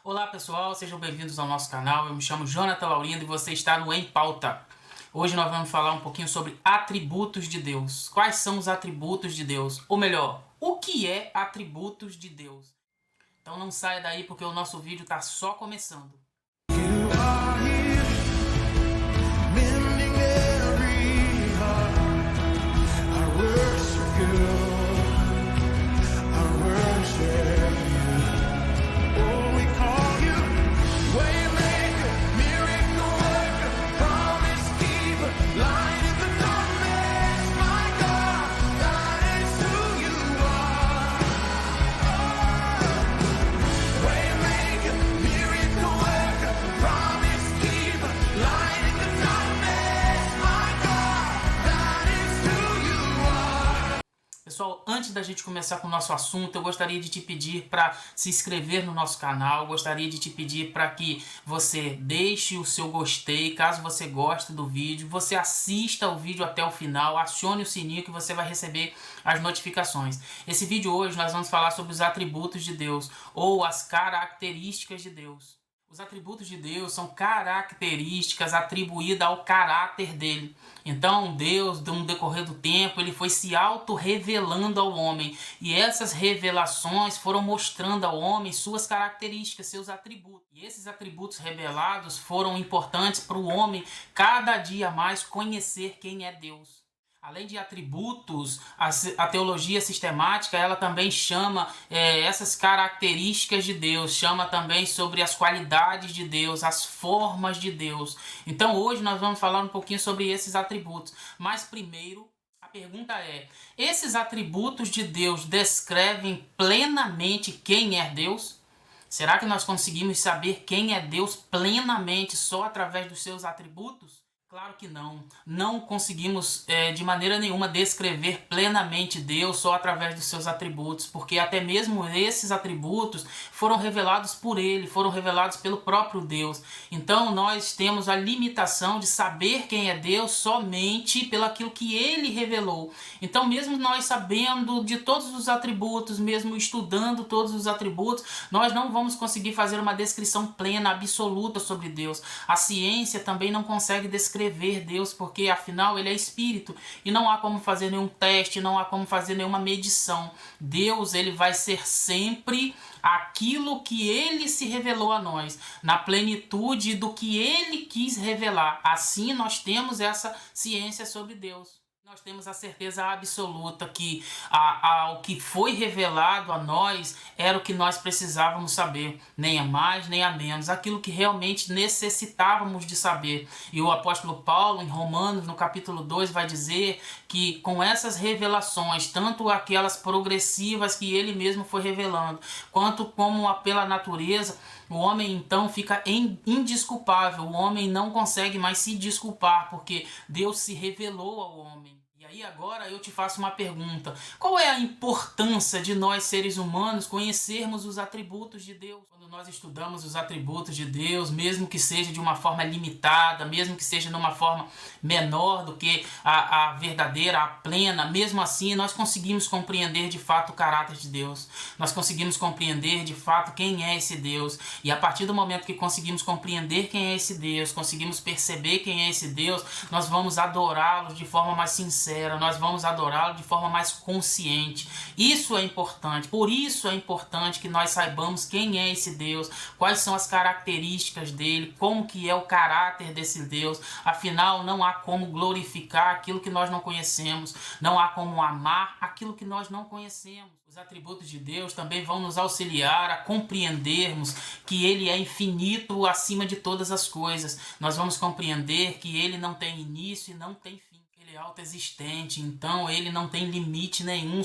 Olá pessoal, sejam bem-vindos ao nosso canal. Eu me chamo Jonathan Laurindo e você está no Em Pauta. Hoje nós vamos falar um pouquinho sobre atributos de Deus. Quais são os atributos de Deus? Ou melhor, o que é atributos de Deus? Então não saia daí porque o nosso vídeo está só começando. You are here, mending every heart. I worship you. I worship you. Oh, we call you Waymaker, miracle worker, promise keeper, light in the darkness. My God, that is who you are. Waymaker, miracle worker, promise keeper, light in the darkness. My God, that is who you are. Pessoal, antes da gente começar com o nosso assunto, eu gostaria de te pedir para se inscrever no nosso canal, gostaria de te pedir para que você deixe o seu gostei, caso você goste do vídeo, você assista o vídeo até o final, acione o sininho que você vai receber as notificações. Esse vídeo hoje nós vamos falar sobre os atributos de Deus, ou as características de Deus. Os atributos de Deus são características atribuídas ao caráter dele. Então Deus, no decorrer do tempo, ele foi se auto-revelando ao homem. E essas revelações foram mostrando ao homem suas características, seus atributos. E esses atributos revelados foram importantes para o homem cada dia mais conhecer quem é Deus. Além de atributos, a teologia sistemática ela também chama essas características de Deus, chama também sobre as qualidades de Deus, as formas de Deus. Então hoje nós vamos falar um pouquinho sobre esses atributos. Mas primeiro, a pergunta é: esses atributos de Deus descrevem plenamente quem é Deus? Será que nós conseguimos saber quem é Deus plenamente só através dos seus atributos? Claro que não. Não conseguimos de maneira nenhuma descrever plenamente Deus só através dos seus atributos, porque até mesmo esses atributos foram revelados por Ele, foram revelados pelo próprio Deus. Então nós temos a limitação de saber quem é Deus somente pelo aquilo que Ele revelou. Então mesmo nós sabendo de todos os atributos, mesmo estudando todos os atributos, nós não vamos conseguir fazer uma descrição plena, absoluta sobre Deus. A ciência também não consegue descrever Deus, porque afinal ele é espírito e não há como fazer nenhum teste, não há como fazer nenhuma medição. Deus, ele vai ser sempre aquilo que ele se revelou a nós, na plenitude do que ele quis revelar. Assim nós temos essa ciência sobre Deus. Nós temos a certeza absoluta que o que foi revelado a nós era o que nós precisávamos saber, nem a mais nem a menos, aquilo que realmente necessitávamos de saber. E o apóstolo Paulo, em Romanos, no capítulo 2, vai dizer que com essas revelações, tanto aquelas progressivas que ele mesmo foi revelando, quanto como pela natureza, o homem então fica indesculpável, o homem não consegue mais se desculpar, porque Deus se revelou ao homem. E aí agora eu te faço uma pergunta: qual é a importância de nós seres humanos conhecermos os atributos de Deus? Quando nós estudamos os atributos de Deus, mesmo que seja de uma forma limitada, mesmo que seja de uma forma menor do que a verdadeira, a plena, mesmo assim nós conseguimos compreender de fato o caráter de Deus. Nós conseguimos compreender de fato quem é esse Deus. E a partir do momento que conseguimos compreender quem é esse Deus, conseguimos perceber quem é esse Deus, nós vamos adorá-lo de forma mais sincera, nós vamos adorá-lo de forma mais consciente. Isso é importante, por isso é importante que nós saibamos quem é esse Deus, quais são as características dele, como que é o caráter desse Deus. Afinal, não há como glorificar aquilo que nós não conhecemos, não há como amar aquilo que nós não conhecemos. Os atributos de Deus também vão nos auxiliar a compreendermos que Ele é infinito acima de todas as coisas. Nós vamos compreender que Ele não tem início e não tem fim. Ele é autoexistente, então Ele não tem limite nenhum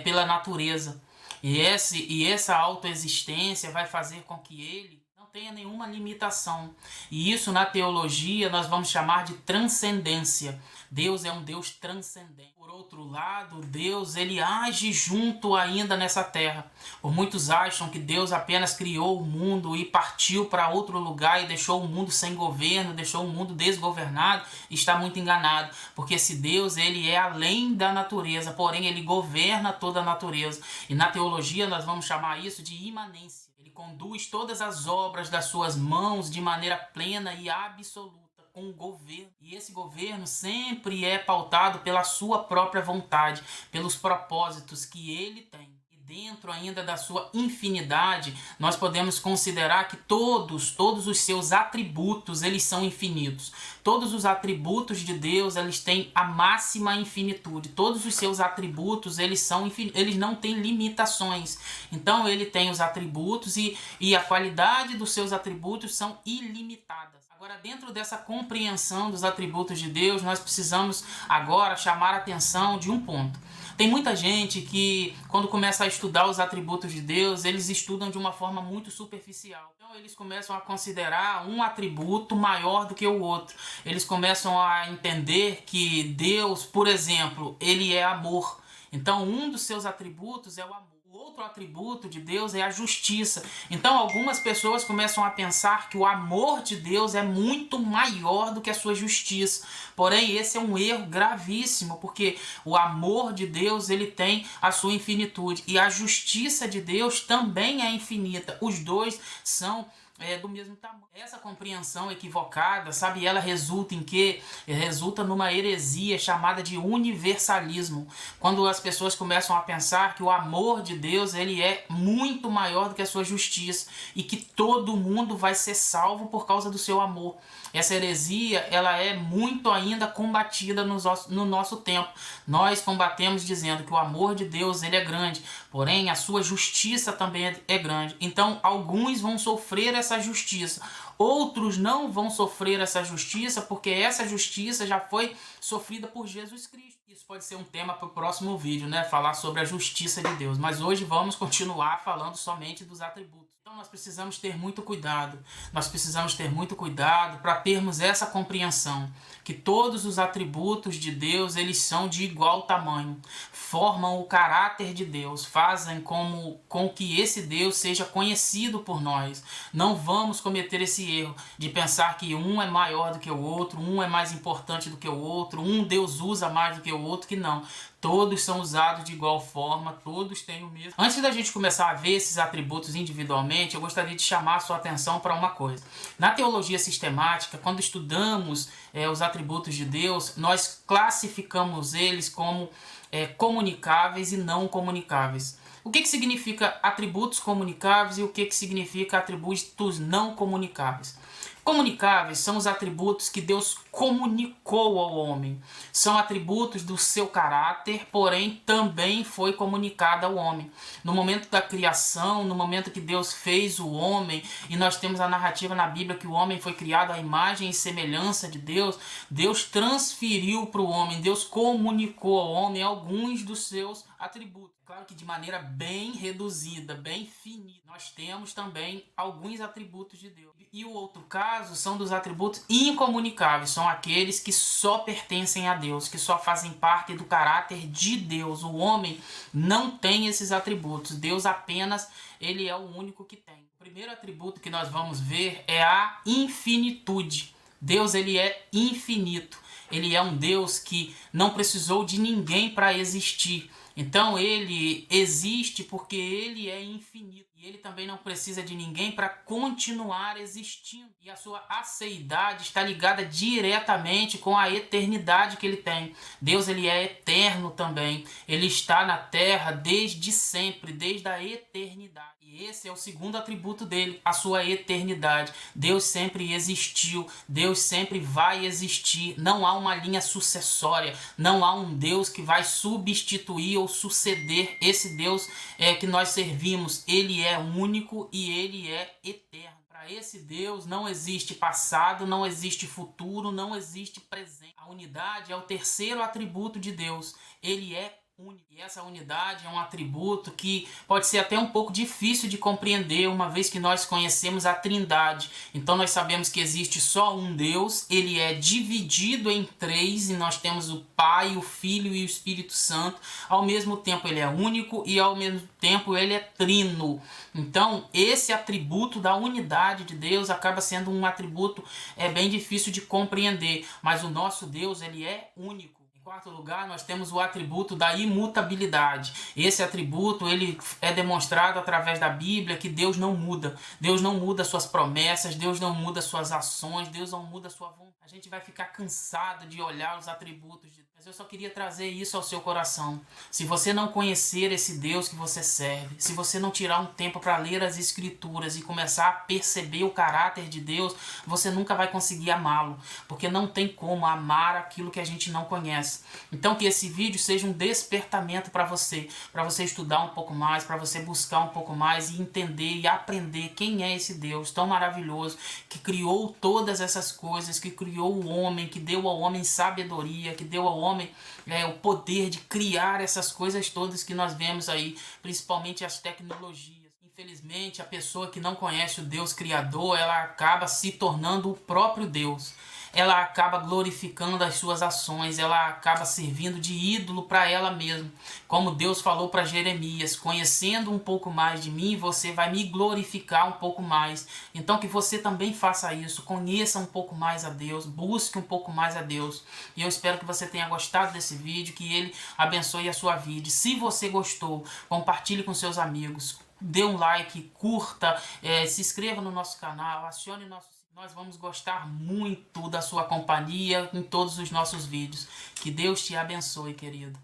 pela natureza. E essa autoexistência vai fazer com que Ele não tenha nenhuma limitação. E isso na teologia nós vamos chamar de transcendência. Deus é um Deus transcendente. Por outro lado, Deus ele age junto ainda nessa terra. Muitos acham que Deus apenas criou o mundo e partiu para outro lugar e deixou o mundo sem governo, deixou o mundo desgovernado. Está muito enganado, porque esse Deus ele é além da natureza, porém ele governa toda a natureza. E na teologia nós vamos chamar isso de imanência. Ele conduz todas as obras das suas mãos de maneira plena e absoluta, com o governo. E esse governo sempre é pautado pela sua própria vontade, pelos propósitos que ele tem. Dentro ainda da sua infinidade, nós podemos considerar que todos os seus atributos, eles são infinitos. Todos os atributos de Deus, eles têm a máxima infinitude. Todos os seus atributos, eles não têm limitações. Então, ele tem os atributos e a qualidade dos seus atributos são ilimitadas. Agora, dentro dessa compreensão dos atributos de Deus, nós precisamos agora chamar a atenção de um ponto. Tem muita gente que, quando começa a estudar os atributos de Deus, eles estudam de uma forma muito superficial. Então, eles começam a considerar um atributo maior do que o outro. Eles começam a entender que Deus, por exemplo, ele é amor. Então, um dos seus atributos é o amor. O outro atributo de Deus é a justiça. Então, algumas pessoas começam a pensar que o amor de Deus é muito maior do que a sua justiça. Porém, esse é um erro gravíssimo, porque o amor de Deus, ele tem a sua infinitude. E a justiça de Deus também é infinita. Os dois são do mesmo tamanho. Essa compreensão equivocada, sabe, ela resulta em quê? Resulta numa heresia chamada de universalismo. Quando as pessoas começam a pensar que o amor de Deus, ele é muito maior do que a sua justiça e que todo mundo vai ser salvo por causa do seu amor. Essa heresia, ela é muito ainda combatida no nosso tempo. Nós combatemos dizendo que o amor de Deus, ele é grande, porém a sua justiça também é grande. Então, alguns vão sofrer essa justiça, outros não vão sofrer essa justiça, porque essa justiça já foi sofrida por Jesus Cristo. Isso pode ser um tema para o próximo vídeo, né? Falar sobre a justiça de Deus. Mas hoje vamos continuar falando somente dos atributos. Então nós precisamos ter muito cuidado. Nós precisamos ter muito cuidado para termos essa compreensão. Que todos os atributos de Deus, eles são de igual tamanho. Formam o caráter de Deus. Fazem com que esse Deus seja conhecido por nós. Não vamos cometer esse erro de pensar que um é maior do que o outro, um é mais importante do que o outro, um Deus usa mais do que o outro, que não. Todos são usados de igual forma, todos têm o mesmo. Antes da gente começar a ver esses atributos individualmente, eu gostaria de chamar a sua atenção para uma coisa. Na teologia sistemática, quando estudamos os atributos de Deus, nós classificamos eles como comunicáveis e não comunicáveis. O que significa atributos comunicáveis e o que significa atributos não comunicáveis? Comunicáveis são os atributos que Deus comunicou ao homem. São atributos do seu caráter, porém também foi comunicado ao homem. No momento da criação, no momento que Deus fez o homem, e nós temos a narrativa na Bíblia que o homem foi criado à imagem e semelhança de Deus, Deus transferiu para o homem, Deus comunicou ao homem alguns dos seus atributos. Claro que de maneira bem reduzida, bem finita. Nós temos também alguns atributos de Deus. E o outro caso são dos atributos incomunicáveis. São aqueles que só pertencem a Deus, que só fazem parte do caráter de Deus. O homem não tem esses atributos. Deus apenas, ele é o único que tem. O primeiro atributo que nós vamos ver é a infinitude. Deus, ele é infinito. Ele é um Deus que não precisou de ninguém para existir. Então ele existe porque ele é infinito. E ele também não precisa de ninguém para continuar existindo. E a sua aceidade está ligada diretamente com a eternidade que ele tem. Deus, ele é eterno também. Ele está na terra desde sempre, desde a eternidade. E esse é o segundo atributo dele, a sua eternidade. Deus sempre existiu. Deus sempre vai existir. Não há uma linha sucessória. Não há um Deus que vai substituir ou suceder esse Deus que nós servimos. Ele é único e ele é eterno. Para esse Deus não existe passado, não existe futuro, não existe presente. A unidade é o terceiro atributo de Deus. Ele é único. E essa unidade é um atributo que pode ser até um pouco difícil de compreender, uma vez que nós conhecemos a Trindade. Então nós sabemos que existe só um Deus, ele é dividido em três, e nós temos o Pai, o Filho e o Espírito Santo. Ao mesmo tempo ele é único e ao mesmo tempo ele é trino. Então esse atributo da unidade de Deus acaba sendo um atributo bem difícil de compreender, mas o nosso Deus, ele é único. quarto lugar, nós temos o atributo da imutabilidade. Esse atributo, ele é demonstrado através da Bíblia que Deus não muda. Deus não muda suas promessas, Deus não muda suas ações, Deus não muda sua vontade. A gente vai ficar cansado de olhar os atributos de Deus. Mas eu só queria trazer isso ao seu coração. Se você não conhecer esse Deus que você serve, se você não tirar um tempo para ler as Escrituras e começar a perceber o caráter de Deus, você nunca vai conseguir amá-lo. Porque não tem como amar aquilo que a gente não conhece. Então que esse vídeo seja um despertamento para você estudar um pouco mais, para você buscar um pouco mais e entender e aprender quem é esse Deus tão maravilhoso, que criou todas essas coisas, que criou o homem, que deu ao homem sabedoria, que deu ao homem o poder de criar essas coisas todas que nós vemos aí, principalmente as tecnologias. Infelizmente, a pessoa que não conhece o Deus Criador, ela acaba se tornando o próprio Deus. Ela acaba glorificando as suas ações, ela acaba servindo de ídolo para ela mesma. Como Deus falou para Jeremias, conhecendo um pouco mais de mim, você vai me glorificar um pouco mais. Então que você também faça isso, conheça um pouco mais a Deus, busque um pouco mais a Deus. E eu espero que você tenha gostado desse vídeo, que ele abençoe a sua vida. Se você gostou, compartilhe com seus amigos, dê um like, curta, se inscreva no nosso canal, acione nosso... Nós vamos gostar muito da sua companhia em todos os nossos vídeos. Que Deus te abençoe, querido.